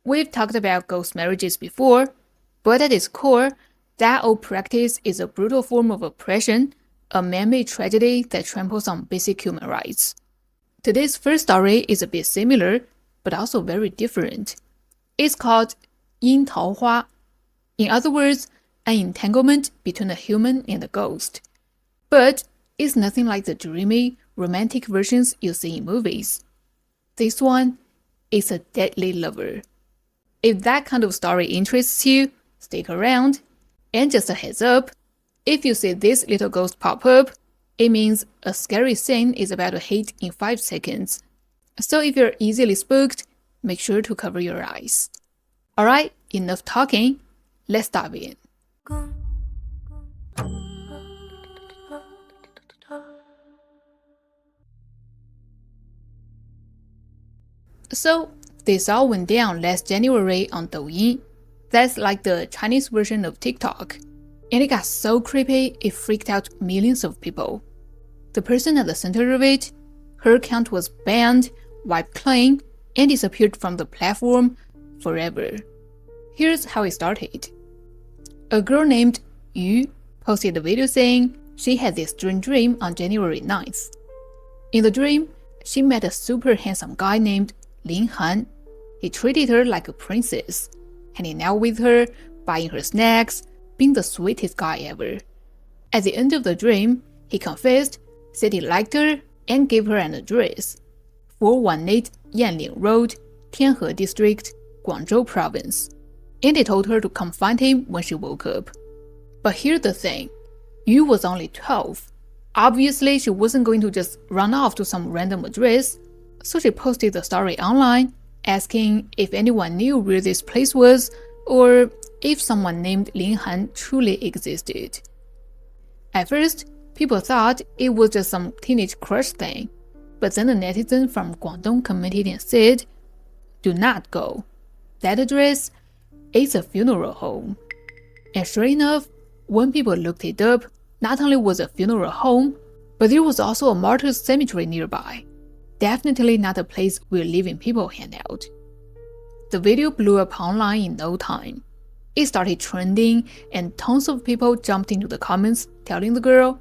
We've talked about ghost marriages before, but at its core, that old practice is a brutal form of oppression, a man-made tragedy that tramples on basic human rights. Today's first story is a bit similar, but also very different. It's called 樱桃花. In other words, an entanglement between a human and a ghost. But it's nothing like the dreamy, romantic versions you see in movies. This one is a deadly lover. If that kind of story interests you, stick around. And just a heads up, if you see this little ghost pop up, it means a scary scene is about to hit in 5 seconds. So if you're easily spooked, make sure to cover your eyes. Alright, enough talking, let's dive in. So, this all went down last January on Douyin. That's like the Chinese version of TikTok. And it got so creepy, it freaked out millions of people. The person at the center of it, her account was banned, wiped clean, and disappeared from the platform forever. Here's how it started. A girl named Yu posted a video saying she had this dream on January 9th. In the dream, she met a super handsome guy named Lin Han. He treated her like a princess, hanging out with her, buying her snacks, being the sweetest guy ever. At the end of the dream, he confessed, said he liked her, and gave her an address: 418 Yanling Road, Tianhe District, Guangzhou Province. And he told her to come find him when she woke up. But here's the thing, Yu was only 12. Obviously, she wasn't going to just run off to some random address, so she posted the story online, asking if anyone knew where this place was, or if someone named Lin Han truly existed. At first, people thought it was just some teenage crush thing, but then a netizen from Guangdong commented and said, "Do not go. That address is a funeral home." And sure enough, when people looked it up, not only was a funeral home, but there was also a martyr's cemetery nearby. Definitely not a place where living people hang out. The video blew up online in no time. It started trending, and tons of people jumped into the comments telling the girl,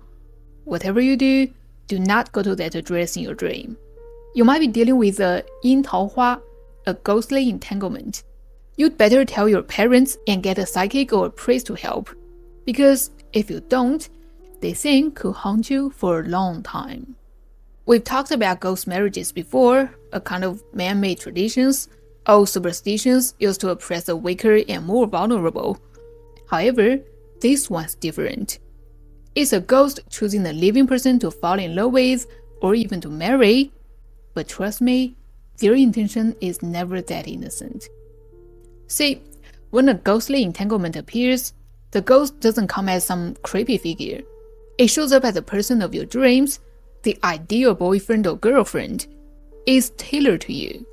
"Whatever you do, do not go to that address in your dream. You might be dealing with a 樱桃花, a ghostly entanglement. You'd better tell your parents and get a psychic or a priest to help, because if you don't, this thing could haunt you for a long time." We've talked about ghost marriages before, a kind of man-made traditions, old superstitions used to oppress the weaker and more vulnerable. However, this one's different. It's a ghost choosing a living person to fall in love with or even to marry, but trust me, their intention is never that innocent. See, when a ghostly entanglement appears, the ghost doesn't come as some creepy figure. It shows up as the person of your dreams, the ideal boyfriend or girlfriend. Is tailored to you.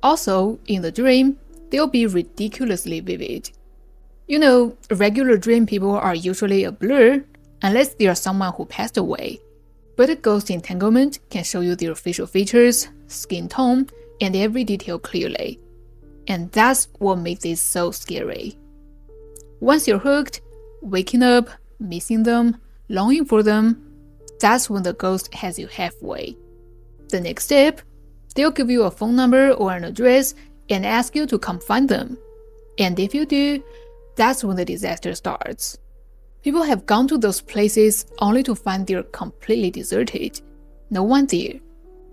Also, in the dream, they'll be ridiculously vivid. You know, regular dream people are usually a blur, unless they are someone who passed away. But a ghost entanglement can show you their facial features, skin tone, and every detail clearly. And that's what makes it so scary. Once you're hooked, waking up, missing them, longing for them, that's when the ghost has you halfway. The next step, they'll give you a phone number or an address and ask you to come find them. And if you do, that's when the disaster starts. People have gone to those places only to find they're completely deserted. No one there.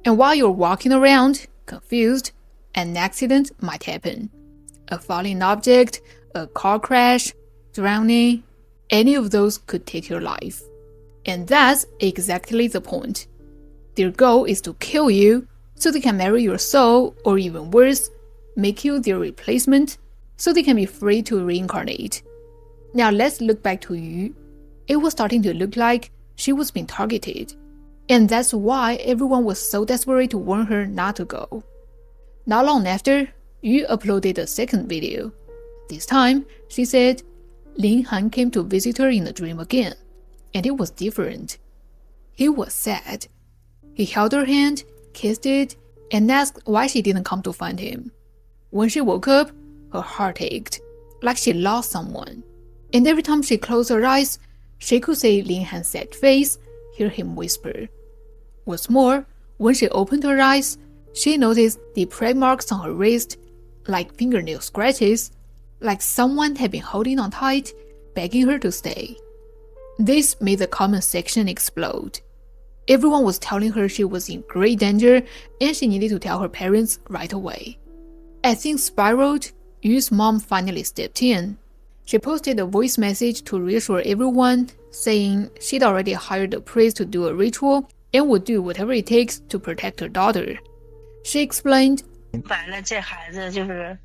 And while you're walking around, confused, an accident might happen. A falling object, a car crash, drowning, any of those could take your life. And that's exactly the point. Their goal is to kill you so they can marry your soul, or even worse, make you their replacement so they can be free to reincarnate. Now let's look back to Yu. It was starting to look like she was being targeted. And that's why everyone was so desperate to warn her not to go. Not long after, Yu uploaded a second video. This time, she said, Lin Han came to visit her in the dream again, and it was different. He was sad. He held her hand, kissed it, and asked why she didn't come to find him. When she woke up, Her heart ached, like she lost someone. And every time she closed her eyes, she could see Lin Han's sad face, hear him whisper. What's more, when she opened her eyes, she noticed deep red marks on her wrist, like fingernail scratches, like someone had been holding on tight, begging her to stay. This made the comment section explode. Everyone was telling her she was in great danger and she needed to tell her parents right away. As things spiraled, Yu's mom finally stepped in. She posted a voice message to reassure everyone, saying she'd already hired a priest to do a ritual and would do whatever it takes to protect her daughter. She explained, 白了，这孩子就是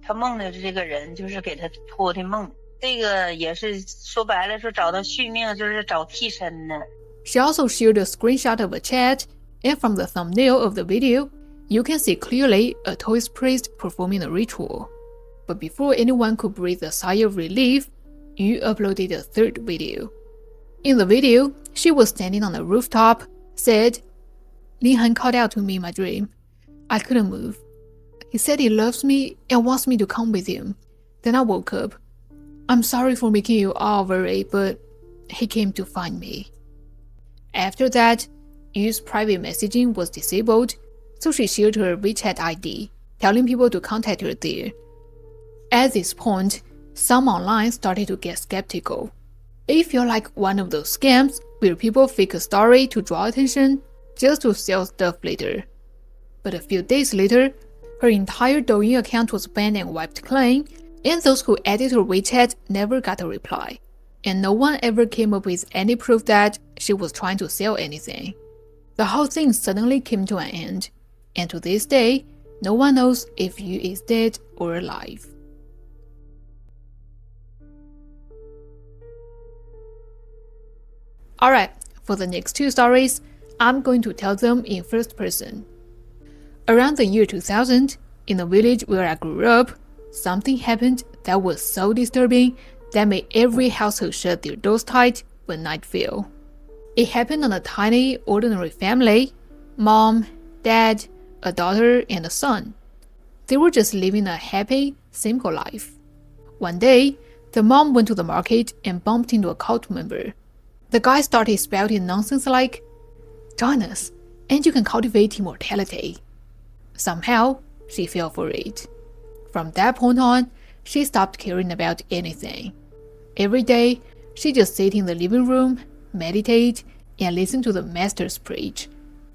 他梦的这个人，就是给他托的梦。这个也是说白了，说找到续命，就是找替身的。 She also shared a screenshot of a chat, and from the thumbnail of the video, you can see clearly a Taoist priest performing a ritual. But before anyone could breathe a sigh of relief, Yu uploaded a third video. In the video, she was standing on a rooftop, said, Lin Han called out to me in my dream. I couldn't move. He said he loves me and wants me to come with him. Then I woke up. I'm sorry for making you all worried, but he came to find me. After that, Yu's private messaging was disabled, so she shared her WeChat ID, telling people to contact her there. At this point, some online started to get skeptical. It felt like one of those scams where people fake a story to draw attention just to sell stuff later. But a few days later, her entire Douyin account was banned and wiped clean, and those who added her WeChat never got a reply. And no one ever came up with any proof that she was trying to sell anything. The whole thing suddenly came to an end, and to this day, no one knows if Yu is dead or alive. Alright, for the next two stories, I'm going to tell them in first person. Around the year 2000, in the village where I grew up, something happened that was so disturbing that made every household shut their doors tight when night fell. It happened on a tiny, ordinary family: mom, dad, a daughter, and a son. They were just living a happy, simple life. One day, the mom went to the market and bumped into a cult member. The guy started spouting nonsense like, "Join us, and you can cultivate immortality." Somehow, she fell for it. From that point on, she stopped caring about anything. Every day, she just sat in the living room, meditate, and listen to the masters preach,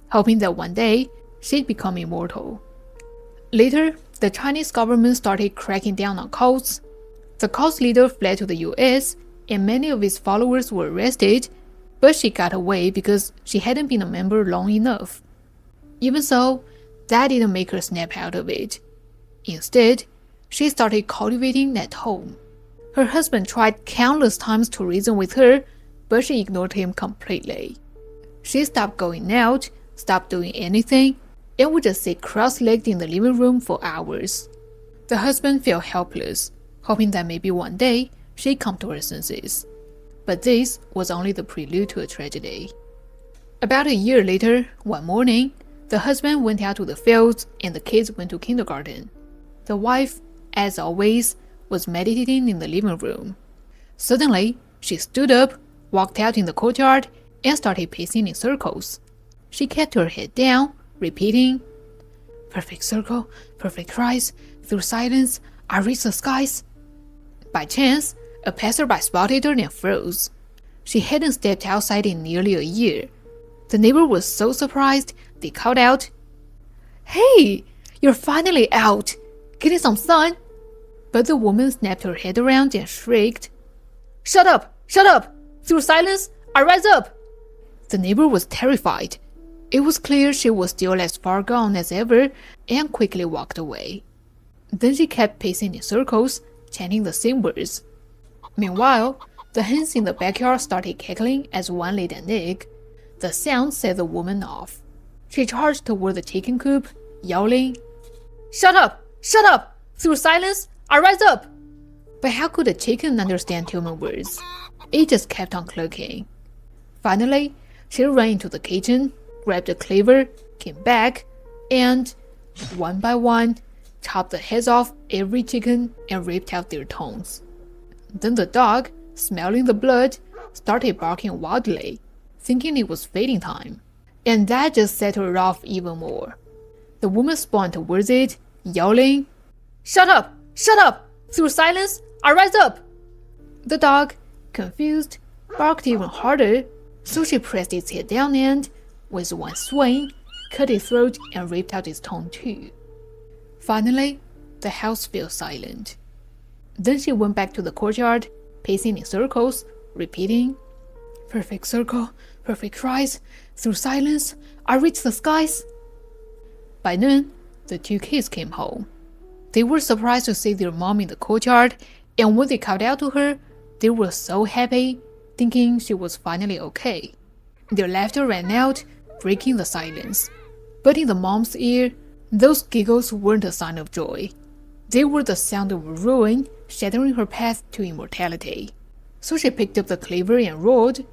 hoping that one day she'd become immortal. Later, the Chinese government started cracking down on cults. The cult leader fled to the US, and many of his followers were arrested, but she got away because she hadn't been a member long enough. Even so, that didn't make her snap out of it. Instead, she started cultivating at home. Her husband tried countless times to reason with her, but she ignored him completely. She stopped going out, stopped doing anything, and would just sit cross-legged in the living room for hours. The husband felt helpless, hoping that maybe one day she'd come to her senses. But this was only the prelude to a tragedy. About a year later, one morning, the husband went out to the fields and the kids went to kindergarten. The wife, as always, was meditating in the living room. Suddenly, she stood up, walked out in the courtyard, and started pacing in circles. She kept her head down, repeating, "Perfect circle, perfect rise, through silence, I reach the skies." By chance, a passerby spotted her and froze. She hadn't stepped outside in nearly a year. The neighbor was so surprised, they called out, "Hey, you're finally out! Getting some sun?" But the woman snapped her head around and shrieked, "Shut up! Shut up! Through silence, I rise up!" The neighbor was terrified. It was clear she was still as far gone as ever and quickly walked away. Then she kept pacing in circles, chanting the same words. Meanwhile, the hens in the backyard started cackling as one laid an egg. The sound set the woman off. She charged toward the chicken coop, yelling, "Shut up! Shut up! Through silence, I rise up!" But how could a chicken understand human words? It just kept on clucking. Finally, she ran into the kitchen, grabbed a cleaver, came back, and, one by one, chopped the heads off every chicken and ripped out their tongues. Then the dog, smelling the blood, started barking wildly, thinking it was feeding time. And that just set her off even more. The woman spun towards it, yelling, "Shut up! Shut up! Through silence, I rise up!" The dog, confused, barked even harder, so she pressed its head down and, with one swing, cut its throat and ripped out its tongue too. Finally, the house fell silent. Then she went back to the courtyard, pacing in circles, repeating, "Perfect circle, perfect rise, through silence, I reach the skies." By then, the two kids came home. They were surprised to see their mom in the courtyard, and when they called out to her, they were so happy, thinking she was finally okay. Their laughter rang out, breaking the silence. But in the mom's ear, those giggles weren't a sign of joy. They were the sound of ruin shattering her path to immortality. So she picked up the cleaver and roared,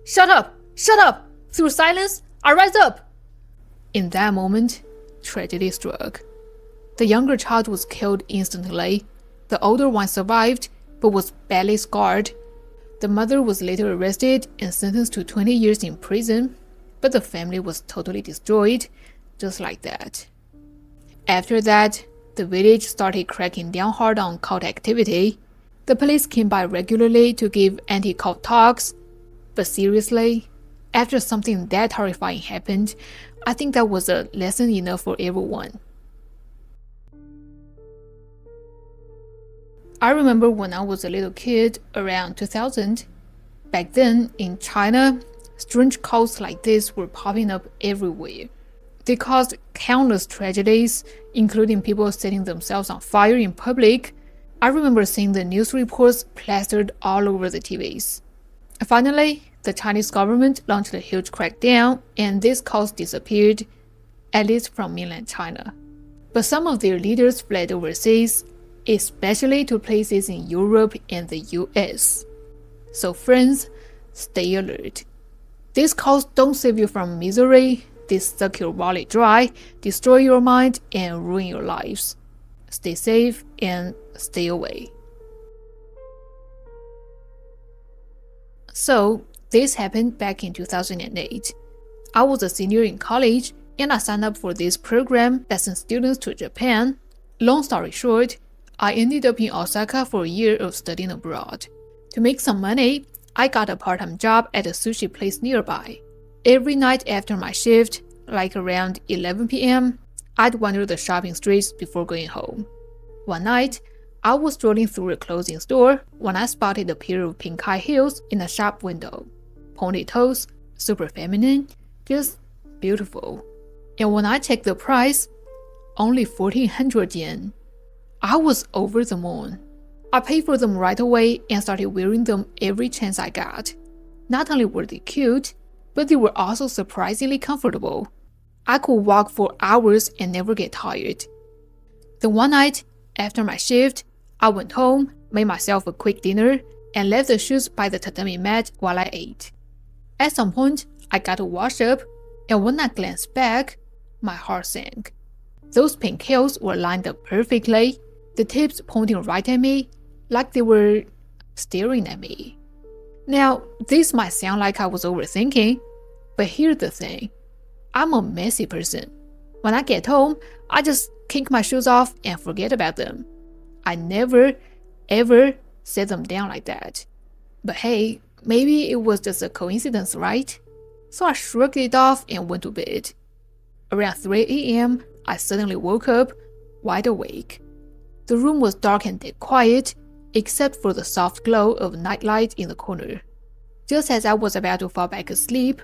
"Shut up! Shut up! Through silence, I rise up!" In that moment, tragedy struck. The younger child was killed instantly. The older one survived, but was badly scarred. The mother was later arrested and sentenced to 20 years in prison, but the family was totally destroyed, just like that. After that, the village started cracking down hard on cult activity. The police came by regularly to give anti-cult talks, but seriously, after something that horrifying happened, I think that was a lesson enough for everyone. I remember when I was a little kid, around 2000. Back then, in China, strange cults like this were popping up everywhere. They caused countless tragedies, including people setting themselves on fire in public. I remember seeing the news reports plastered all over the TVs. Finally, the Chinese government launched a huge crackdown, and these cults disappeared, at least from mainland China. But some of their leaders fled overseas, especially to places in Europe and the US. So friends, stay alert. These cults don't save you from misery, they suck your wallet dry, destroy your mind, and ruin your lives. Stay safe and stay away. So, this happened back in 2008. I was a senior in college, and I signed up for this program that sent students to Japan. Long story short, I ended up in Osaka for a year of studying abroad. To make some money, I got a part-time job at a sushi place nearby. Every night after my shift, like around 11 p.m., I'd wander the shopping streets before going home. One night, I was strolling through a clothing store when I spotted a pair of pink high heels in a shop window. Pointed toes, super feminine, just beautiful. And when I checked the price, only 1,400 yen. I was over the moon. I paid for them right away and started wearing them every chance I got. Not only were they cute, but they were also surprisingly comfortable. I could walk for hours and never get tired. Then one night, after my shift, I went home, made myself a quick dinner, and left the shoes by the tatami mat while I ate. At some point, I got to wash up, and when I glanced back, my heart sank. Those pink heels were lined up perfectly, the tips pointing right at me, like they were staring at me. Now, this might sound like I was overthinking, but here's the thing. I'm a messy person. When I get home, I just kick my shoes off and forget about them. I never, ever set them down like that. But hey, maybe it was just a coincidence, right? So I shrugged it off and went to bed. Around 3 a.m., I suddenly woke up, wide awake. The room was dark and dead quiet, except for the soft glow of nightlight in the corner. Just as I was about to fall back asleep,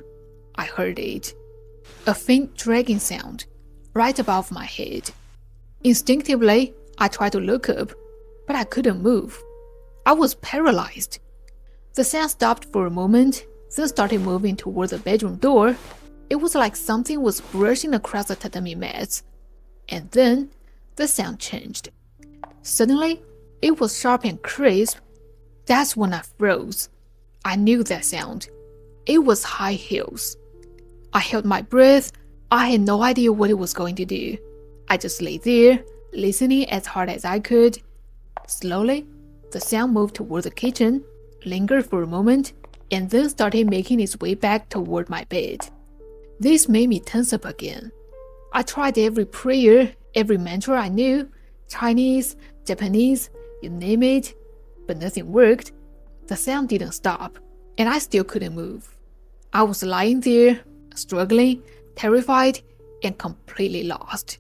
I heard it. A faint dragging sound, right above my head. Instinctively, I tried to look up, but I couldn't move. I was paralyzed. The sound stopped for a moment, then started moving toward the bedroom door. It was like something was brushing across the tatami mats. And then, the sound changed. Suddenly, it was sharp and crisp. That's when I froze. I knew that sound. It was high heels. I held my breath. I had no idea what it was going to do. I just lay there, listening as hard as I could. Slowly, the sound moved toward the kitchen, lingered for a moment, and then started making its way back toward my bed. This made me tense up again. I tried every prayer, every mantra I knew, Chinese, Japanese, you name it, but nothing worked. The sound didn't stop, and I still couldn't move. I was lying there, struggling, terrified, and completely lost.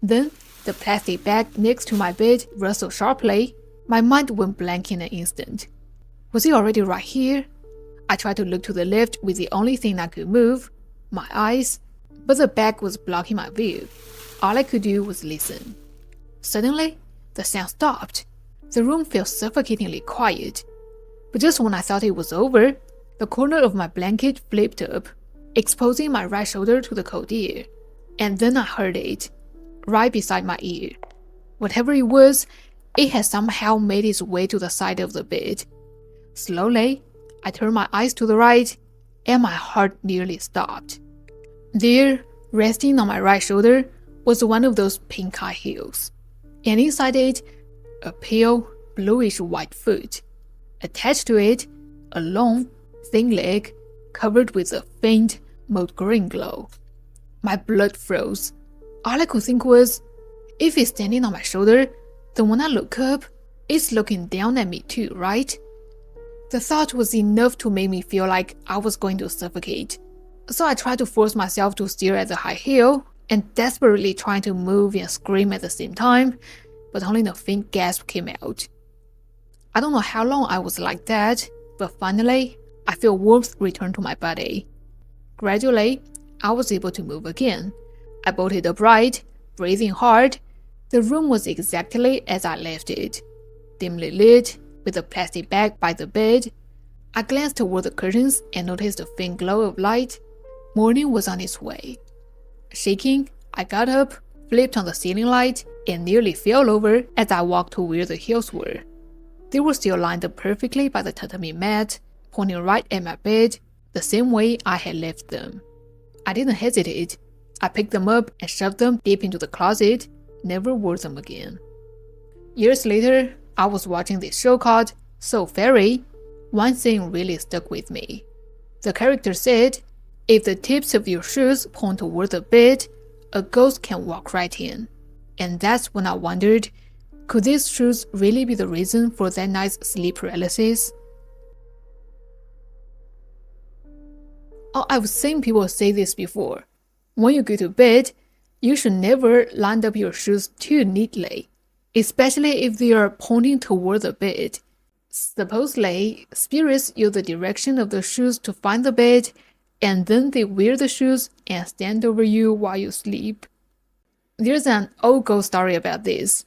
Then, the plastic bag next to my bed rustled sharply. My mind went blank in an instant. Was it already right here? I tried to look to the left with the only thing I could move, my eyes, but the bag was blocking my view. All I could do was listen. Suddenly, the sound stopped. The room felt suffocatingly quiet. But just when I thought it was over, the corner of my blanket flipped up, exposing my right shoulder to the cold air. And then I heard it, right beside my ear. Whatever it was, it had somehow made its way to the side of the bed. Slowly, I turned my eyes to the right, and my heart nearly stopped. There, resting on my right shoulder, was one of those pink high heels, and inside it, a pale, bluish-white foot. Attached to it, a long, thin leg covered with a faint, mold green glow. My blood froze. All I could think was, if it's standing on my shoulder, then when I look up, it's looking down at me too, right? The thought was enough to make me feel like I was going to suffocate. So I tried to force myself to stare at the high heel and desperately trying to move and scream at the same time, but only a faint gasp came out. I don't know how long I was like that, but finally, I felt warmth return to my body. Gradually, I was able to move again. I bolted upright, breathing hard. The room was exactly as I left it, dimly lit, with a plastic bag by the bed. I glanced toward the curtains and noticed a faint glow of light. Morning was on its way. Shaking, I got up, flipped on the ceiling light, and nearly fell over as I walked to where the heels were. They were still lined up perfectly by the tatami mat, pointing right at my bed, the same way I had left them. I didn't hesitate. I picked them up and shoved them deep into the closet, never wore them again. Years later, I was watching this show called So Fairy. One thing really stuck with me. The character said, if the tips of your shoes point toward the bed, a ghost can walk right in. And that's when I wondered, could these shoes really be the reason for that night's sleep paralysis? Oh, I've seen people say this before. When you go to bed, you should never line up your shoes too neatly, especially if they are pointing toward the bed. Supposedly, spirits use the direction of the shoes to find the bed, and then they wear the shoes and stand over you while you sleep. There's an old ghost story about this.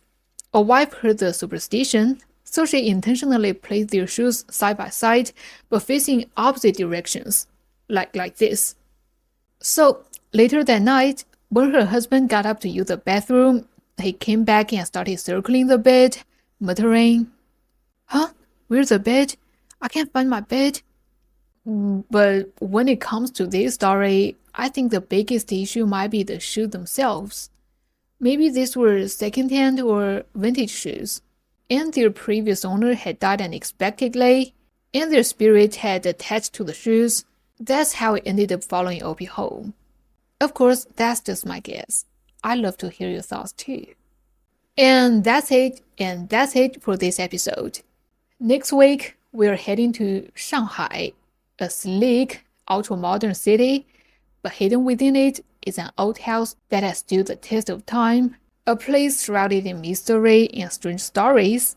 A wife heard the superstition, so she intentionally placed their shoes side by side but facing opposite directions, like this. So, later that night, when her husband got up to use the bathroom, he came back and started circling the bed, muttering, "Huh? Where's the bed? I can't find my bed." But when it comes to this story, I think the biggest issue might be the shoes themselves. Maybe these were second-hand or vintage shoes, and their previous owner had died unexpectedly, and their spirit had attached to the shoes. That's how it ended up following OP home. Of course, that's just my guess. I'd love to hear your thoughts too. And that's it for this episode. Next week, we're heading to Shanghai, a sleek, ultra-modern city, but hidden within it is an old house that has stood the test of time, a place shrouded in mystery and strange stories.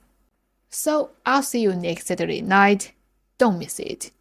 So I'll see you next Saturday night. Don't miss it.